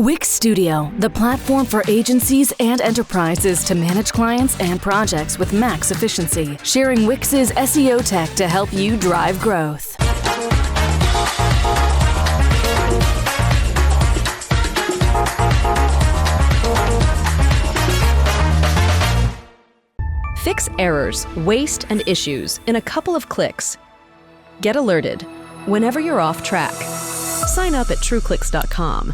Wix Studio, the platform for agencies and enterprises to manage clients and projects with max efficiency, sharing Wix's SEO tech to help you drive growth. Fix errors, waste, and issues in a couple of clicks. Get alerted whenever you're off track. Sign up at trueclicks.com.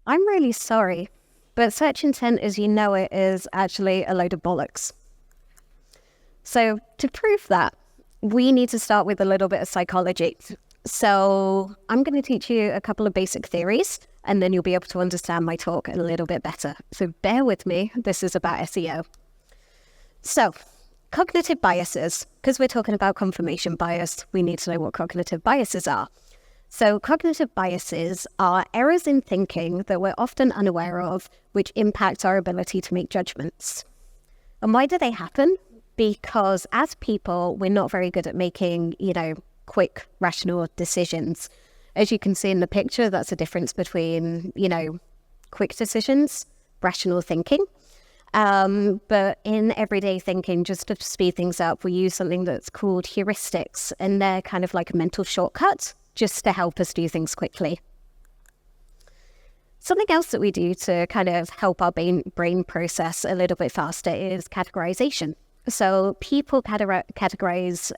I'm really sorry, but search intent as you know it is actually a load of bollocks. So to prove that, we need to start with a little bit of psychology. So I'm going to teach you a couple of basic theories, and then you'll be able to understand my talk a little bit better. So bear with me, this is about SEO. So, cognitive biases, because we're talking about confirmation bias, we need to know what cognitive biases are. So, cognitive biases are errors in thinking that we're often unaware of, which impact our ability to make judgments. And why do they happen? Because as people, we're not very good at making, quick, rational decisions. As you can see in the picture, that's a difference between, quick decisions, rational thinking. But in everyday thinking, just to speed things up, we use something that's called heuristics, and they're kind of like a mental shortcut just to help us do things quickly. Something else that we do to kind of help our brain process a little bit faster is categorization. So people categorize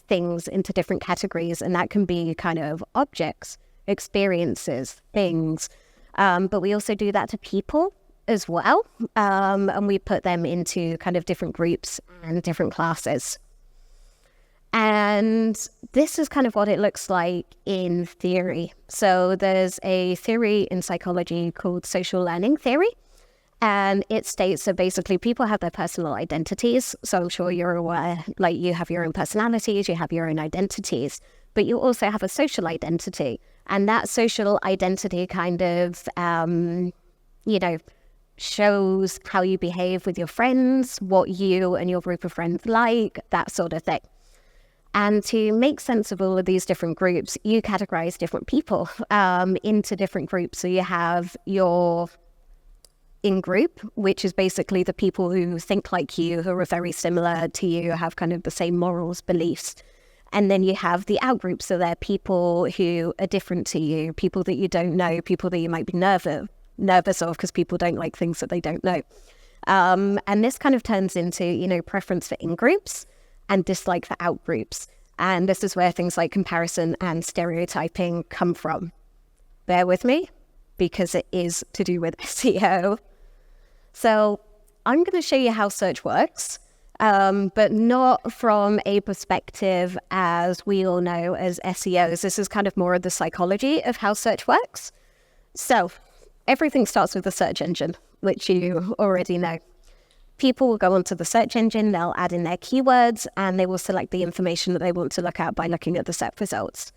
things into different categories, and that can be kind of objects, experiences, things. But we also do that to people as well, and we put them into kind of different groups and different classes. And this is kind of what it looks like in theory. So there's a theory in psychology called social learning theory, and it states that basically people have their personal identities. So I'm sure you're aware, like you have your own personalities, you have your own identities, but you also have a social identity. And that social identity kind of, shows how you behave with your friends, what you and your group of friends like, that sort of thing. And to make sense of all of these different groups, you categorize different people into different groups. So you have your in-group, which is basically the people who think like you, who are very similar to you, have kind of the same morals, beliefs. And then you have the out-group, so they're people who are different to you, people that you don't know, people that you might be nervous of because people don't like things that they don't know. And this kind of turns into, preference for in-groups and dislike for out-groups. And this is where things like comparison and stereotyping come from. Bear with me, because it is to do with SEO. So I'm going to show you how search works, but not from a perspective as we all know as SEOs. This is kind of more of the psychology of how search works. So everything starts with the search engine, which you already know. People will go onto the search engine, they'll add in their keywords, and they will select the information that they want to look at by looking at the SERP results.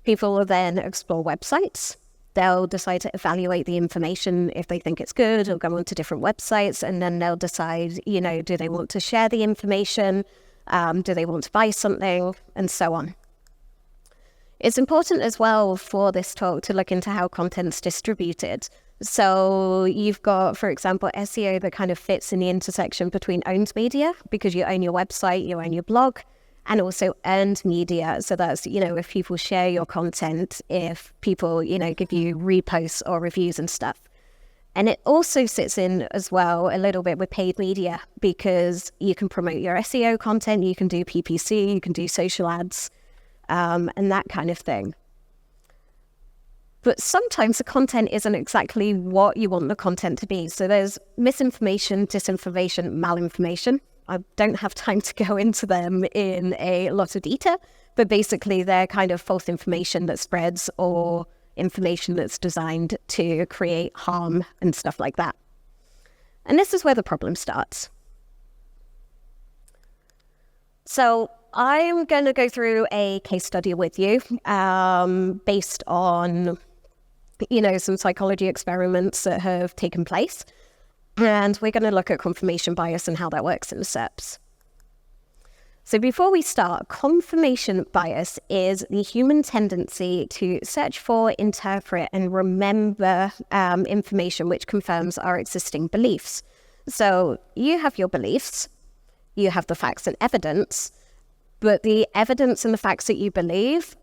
People will then explore websites. They'll decide to evaluate the information if they think it's good, or go onto different websites, and then they'll decide, do they want to share the information? Do they want to buy something? And so on. It's important as well for this talk to look into how content's distributed. So you've got, for example, SEO that kind of fits in the intersection between owned media, because you own your website, you own your blog, and also earned media. So that's, if people share your content, if people, give you reposts or reviews and stuff. And it also sits in as well a little bit with paid media, because you can promote your SEO content, you can do PPC, you can do social ads, and that kind of thing. But sometimes the content isn't exactly what you want the content to be. So there's misinformation, disinformation, malinformation. I don't have time to go into them in a lot of detail, but basically they're kind of false information that spreads, or information that's designed to create harm and stuff like that. And this is where the problem starts. So I'm going to go through a case study with you based on some psychology experiments that have taken place. And we're going to look at confirmation bias and how that works in the SERPs. So before we start, confirmation bias is the human tendency to search for, interpret, and remember information which confirms our existing beliefs. So you have your beliefs, you have the facts and evidence, but the evidence and the facts that you believe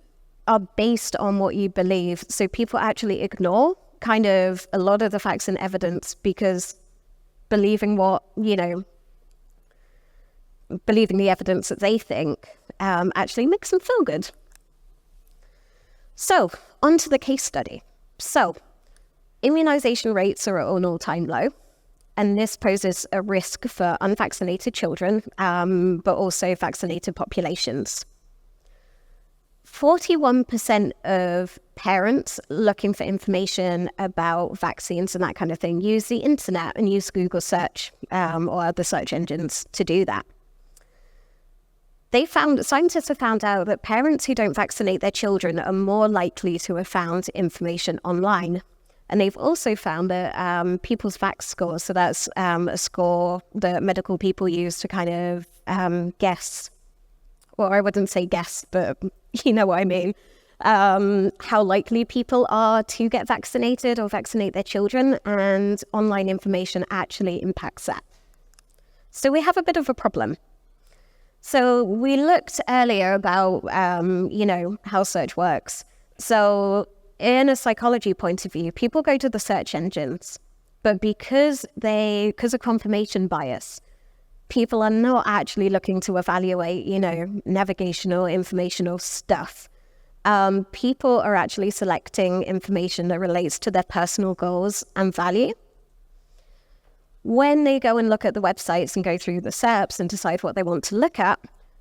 are based on what you believe. So people actually ignore kind of a lot of the facts and evidence because believing the evidence that they think actually makes them feel good. So, on to the case study. So, immunization rates are at an all-time low, and this poses a risk for unvaccinated children, but also vaccinated populations. 41% of parents looking for information about vaccines and that kind of thing use the internet and use Google search or other search engines to do that. Scientists have found out that parents who don't vaccinate their children are more likely to have found information online. And they've also found that people's vax scores, so that's a score that medical people use to kind of guess, well, I wouldn't say guess, but you know what I mean, how likely people are to get vaccinated or vaccinate their children, and online information actually impacts that. So we have a bit of a problem. So we looked earlier about, how search works. So in a psychology point of view, people go to the search engines, but because of confirmation bias, people are not actually looking to evaluate, navigational, informational stuff. People are actually selecting information that relates to their personal goals and value. When they go and look at the websites and go through the SERPs and decide what they want to look at,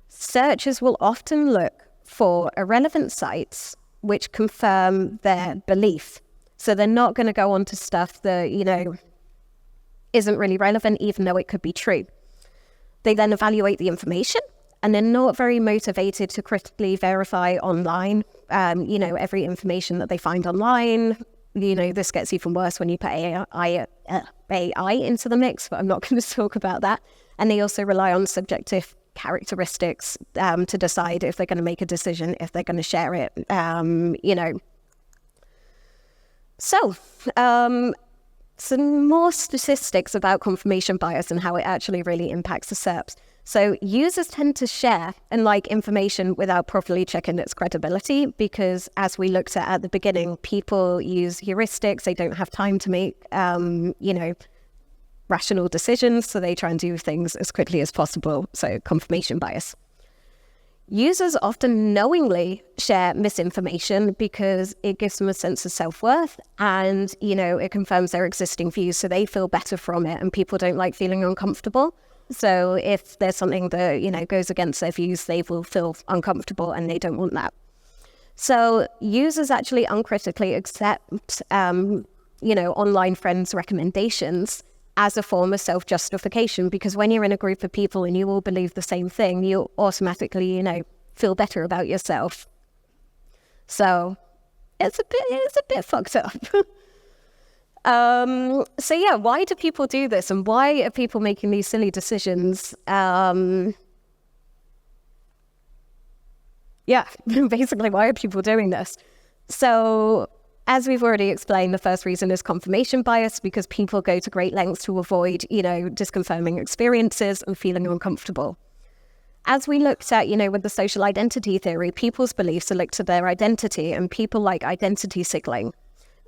searchers will often look for irrelevant sites which confirm their belief. So they're not going to go on to stuff that, isn't really relevant, even though it could be true. They then evaluate the information, and they're not very motivated to critically verify online, every information that they find online. This gets even worse when you put AI into the mix, but I'm not going to talk about that. And they also rely on subjective characteristics to decide if they're going to make a decision, if they're going to share it, So, some more statistics about confirmation bias and how it actually really impacts the SERPs. So users tend to share and like information without properly checking its credibility because, as we looked at the beginning, people use heuristics. They don't have time to make, rational decisions, so they try and do things as quickly as possible. So confirmation bias. Users often knowingly share misinformation because it gives them a sense of self-worth and, it confirms their existing views, so they feel better from it, and people don't like feeling uncomfortable. So if there's something that, goes against their views, they will feel uncomfortable and they don't want that. So users actually uncritically accept, online friends' recommendations as a form of self-justification, because when you're in a group of people and you all believe the same thing, you automatically, feel better about yourself. So it's a bit fucked up. Why do people do this, and why are people making these silly decisions? Basically, why are people doing this? So, as we've already explained, the first reason is confirmation bias, because people go to great lengths to avoid, disconfirming experiences and feeling uncomfortable. As we looked at, with the social identity theory, people's beliefs are linked to their identity, and people like identity signaling.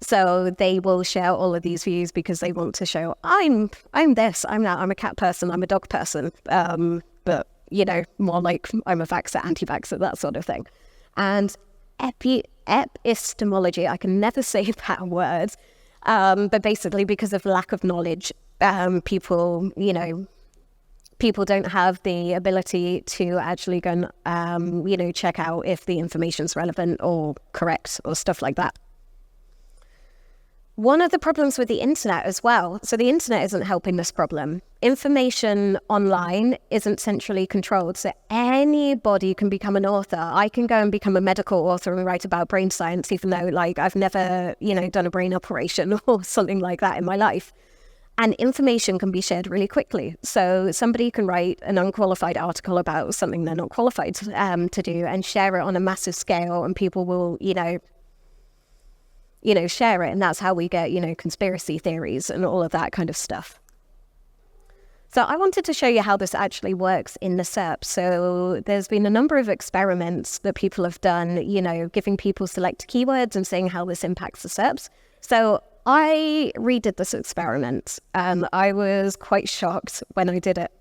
So they will share all of these views because they want to show, I'm this, I'm that, I'm a cat person, I'm a dog person, but, more like I'm a vaxxer, anti-vaxxer, that sort of thing. And epistemology, I can never say that word, but basically because of lack of knowledge, people don't have the ability to actually go and, check out if the information's relevant or correct or stuff like that. One of the problems with the internet as well, so the internet isn't helping this problem. Information online isn't centrally controlled, so anybody can become an author. I can go and become a medical author and write about brain science, even though I've never, done a brain operation or something like that in my life. And information can be shared really quickly. So somebody can write an unqualified article about something they're not qualified to do and share it on a massive scale, and people will, share it. And that's how we get, conspiracy theories and all of that kind of stuff. So I wanted to show you how this actually works in the SERP. So there's been a number of experiments that people have done, giving people select keywords and seeing how this impacts the SERPs. So I redid this experiment and I was quite shocked when I did it.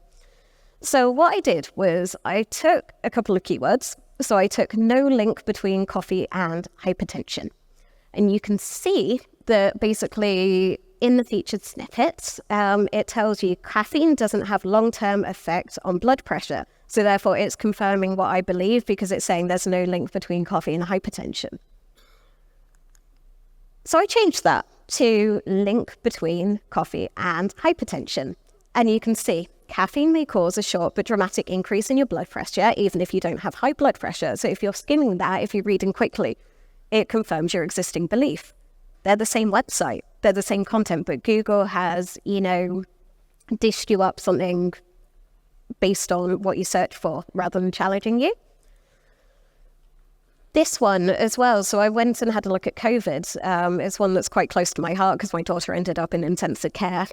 So what I did was I took a couple of keywords. So I took no link between coffee and hypertension. And you can see that basically in the featured snippets, it tells you caffeine doesn't have long-term effect on blood pressure. So therefore it's confirming what I believe because it's saying there's no link between coffee and hypertension. So I changed that to link between coffee and hypertension. And you can see caffeine may cause a short but dramatic increase in your blood pressure, even if you don't have high blood pressure. So if you're skimming that, if you're reading quickly, it confirms your existing belief. They're the same website, they're the same content, but Google has, dished you up something based on what you search for rather than challenging you. This one as well. So I went and had a look at COVID. It's one that's quite close to my heart because my daughter ended up in intensive care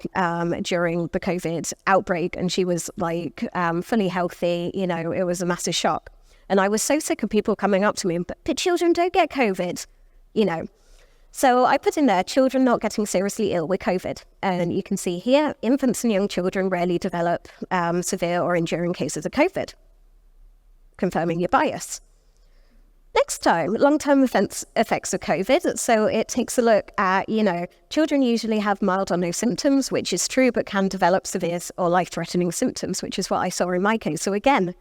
during the COVID outbreak, and she was fully healthy. It was a massive shock. And I was so sick of people coming up to me, but children don't get COVID, So I put in there, children not getting seriously ill with COVID. And you can see here, infants and young children rarely develop severe or enduring cases of COVID, confirming your bias. Next time, long-term effects of COVID. So it takes a look at, children usually have mild or no symptoms, which is true, but can develop severe or life-threatening symptoms, which is what I saw in my case. So again,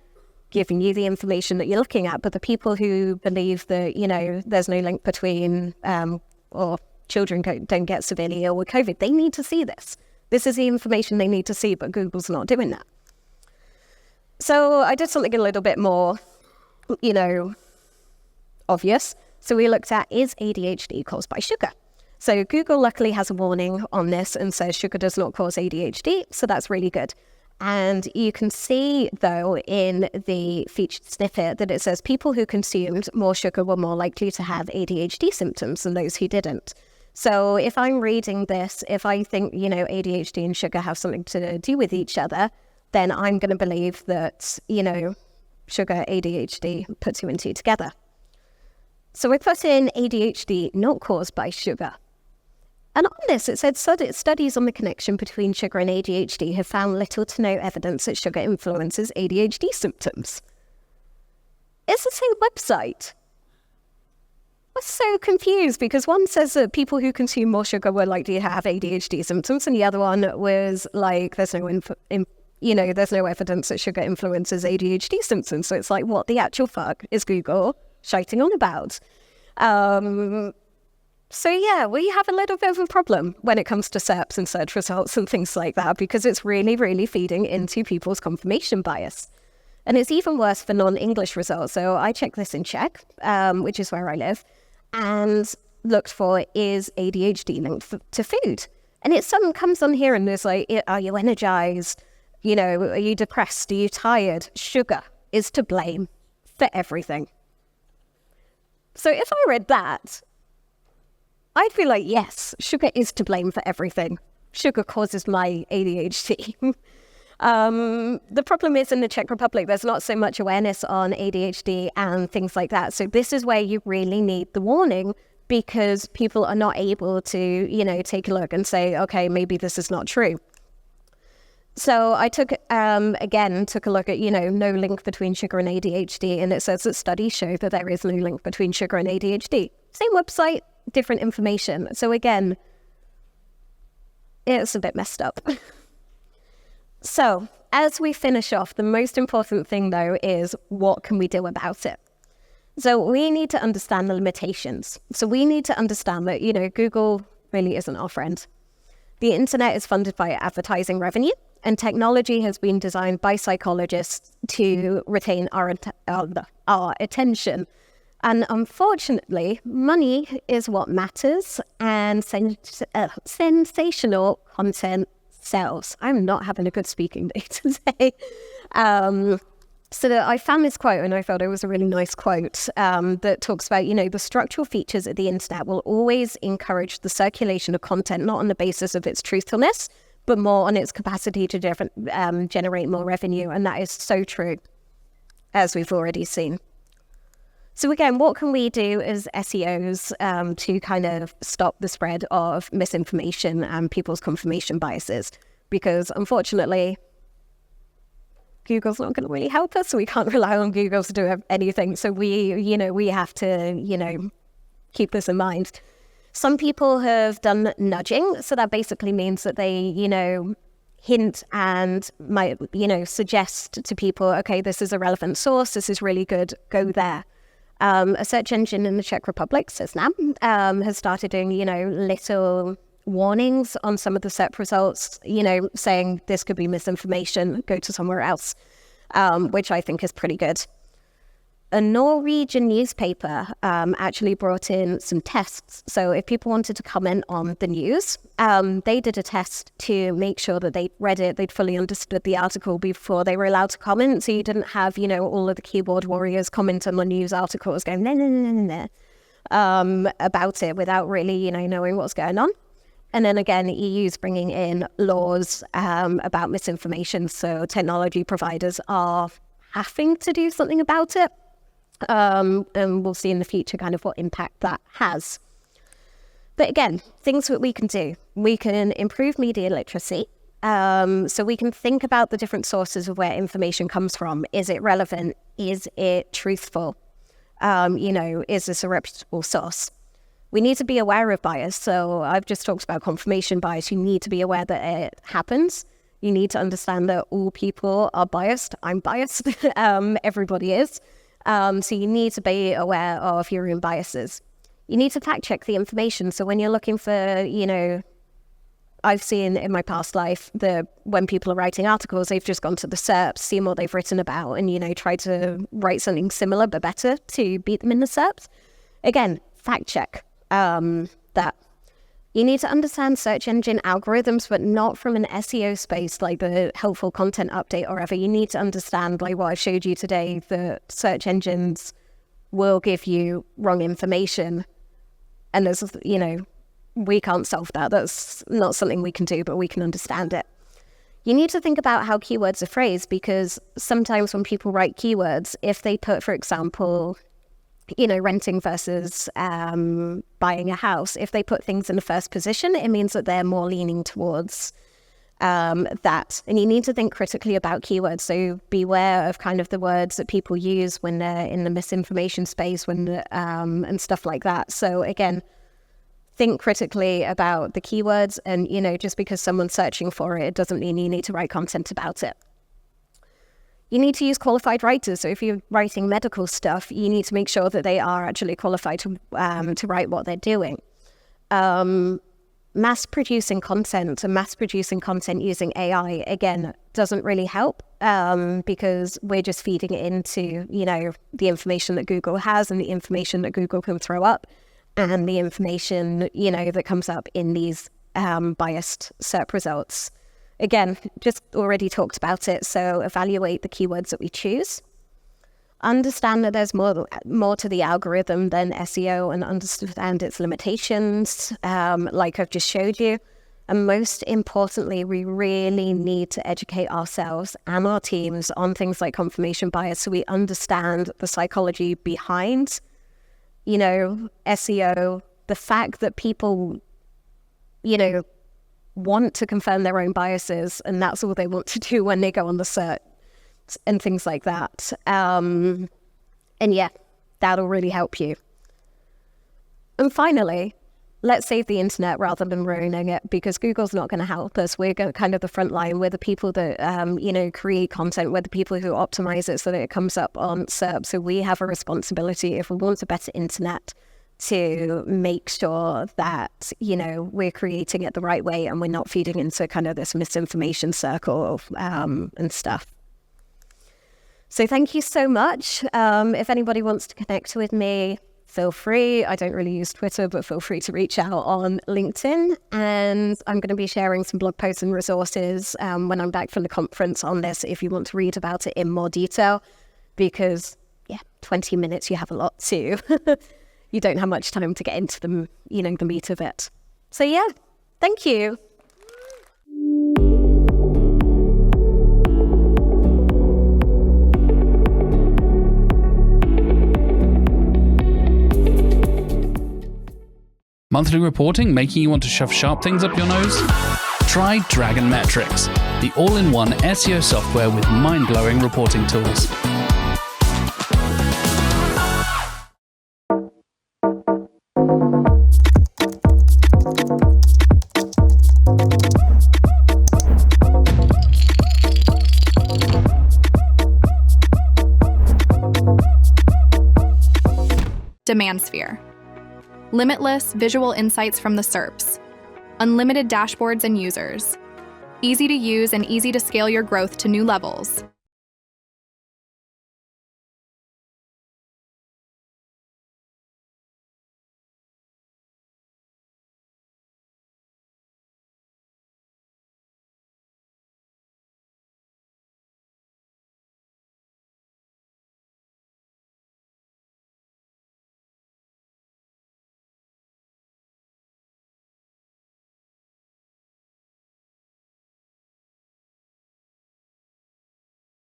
giving you the information that you're looking at, but the people who believe that, there's no link between, or children don't get severely ill with COVID, they need to see this. This is the information they need to see, but Google's not doing that. So I did something a little bit more, obvious. So we looked at, is ADHD caused by sugar? So Google luckily has a warning on this and says sugar does not cause ADHD. So that's really good. And you can see, though, in the featured snippet that it says people who consumed more sugar were more likely to have ADHD symptoms than those who didn't. So if I'm reading this, if I think, ADHD and sugar have something to do with each other, then I'm going to believe that, sugar, ADHD, put two and two together. So we put in ADHD not caused by sugar. And on this, it said studies on the connection between sugar and ADHD have found little to no evidence that sugar influences ADHD symptoms. It's the same website. I was so confused because one says that people who consume more sugar were likely to have ADHD symptoms, and the other one was like, there's no evidence that sugar influences ADHD symptoms. So it's like, what the actual fuck is Google shiting on about? So yeah, we have a little bit of a problem when it comes to SERPs and search results and things like that, because it's really, really feeding into people's confirmation bias. And it's even worse for non-English results. So I checked this in Czech, which is where I live, and looked for, is ADHD linked to food? And it suddenly comes on here and there's like, are you energized? Are you depressed? Are you tired? Sugar is to blame for everything. So if I read that, I'd be like, yes, sugar is to blame for everything. Sugar causes my ADHD. The problem is in the Czech Republic, there's not so much awareness on ADHD and things like that. So this is where you really need the warning, because people are not able to, take a look and say, okay, maybe this is not true. So I took a look at, no link between sugar and ADHD, and it says that studies show that there is no link between sugar and ADHD. Same website, different information. So again, it's a bit messed up. So as we finish off, the most important thing, though, is what can we do about it? So we need to understand the limitations. So we need to understand that, Google really isn't our friend. The internet is funded by advertising revenue, and technology has been designed by psychologists to retain our attention. And unfortunately, money is what matters, and sensational content sales. I'm not having a good speaking day today. So that I found this quote, and I thought it was a really nice quote, that talks about, the structural features of the internet will always encourage the circulation of content, not on the basis of its truthfulness, but more on its capacity to generate more revenue. And that is so true, as we've already seen. So again, what can we do as SEOs to kind of stop the spread of misinformation and people's confirmation biases? Because unfortunately, Google's not going to really help us. So we can't rely on Google to do anything. So we have to, keep this in mind. Some people have done nudging. So that basically means that they, hint and might, suggest to people, okay, this is a relevant source. This is really good. Go there. A search engine in the Czech Republic, SERP, has started doing, little warnings on some of the SERP results, saying this could be misinformation, go to somewhere else, which I think is pretty good. A Norwegian newspaper actually brought in some tests. So if people wanted to comment on the news, they did a test to make sure that they'd read it, they'd fully understood the article before they were allowed to comment. So you didn't have, all of the keyboard warriors comment on the news articles going, about it without really, knowing what's going on. And then again, the EU's bringing in laws about misinformation. So technology providers are having to do something about it. And we'll see in the future kind of what impact that has. But again, things that we can do. We can improve media literacy. So we can think about the different sources of where information comes from. Is it relevant? Is it truthful? Is this a reputable source? We need to be aware of bias. So I've just talked about confirmation bias. You need to be aware that it happens. You need to understand that all people are biased. I'm biased. Everybody is. So you need to be aware of your own biases. You need to fact check the information. So when you're looking for, I've seen in my past life that when people are writing articles, they've just gone to the SERPs, seen what they've written about, and, try to write something similar but better to beat them in the SERPs. Again, fact check that. You need to understand search engine algorithms, but not from an SEO space like the helpful content update or ever. You need to understand, like what I showed you today, that search engines will give you wrong information. And there's, we can't solve that. That's not something we can do, but we can understand it. You need to think about how keywords are phrased, because sometimes when people write keywords, if they put, for example, renting versus buying a house, if they put things in the first position, it means that they're more leaning towards that. And you need to think critically about keywords. So beware of kind of the words that people use when they're in the misinformation space, and stuff like that. So again, think critically about the keywords, and, just because someone's searching for it doesn't mean you need to write content about it. You need to use qualified writers. So if you're writing medical stuff, you need to make sure that they are actually qualified to write what they're doing. Mass producing content using AI, again, doesn't really help because we're just feeding it into, the information that Google has and the information that Google can throw up and the information, that comes up in these biased SERP results. Again, just already talked about it. So evaluate the keywords that we choose. Understand that there's more to the algorithm than SEO, and understand its limitations, like I've just showed you. And most importantly, we really need to educate ourselves and our teams on things like confirmation bias, so we understand the psychology behind, SEO, the fact that people, want to confirm their own biases, and that's all they want to do when they go on the search and things like that. And yeah, that'll really help you. And finally, let's save the internet rather than ruining it, because Google's not going to help us. We're kind of the front line. We're the people that, create content. We're the people who optimize it so that it comes up on SERP. So we have a responsibility, if we want a better internet, to make sure that, we're creating it the right way and we're not feeding into kind of this misinformation circle and stuff. So thank you so much. If anybody wants to connect with me feel free. I don't really use Twitter, but feel free to reach out on LinkedIn. And I'm going to be sharing some blog posts and resources when I'm back from the conference on this, if you want to read about it in more detail, because 20 minutes, you have a lot to, you don't have much time to get into the, the meat of it. So thank you. Monthly reporting making you want to shove sharp things up your nose? Try Dragon Metrics, the all-in-one SEO software with mind-blowing reporting tools. Demand sphere. Limitless visual insights from the SERPs. Unlimited dashboards and users. Easy to use and easy to scale your growth to new levels.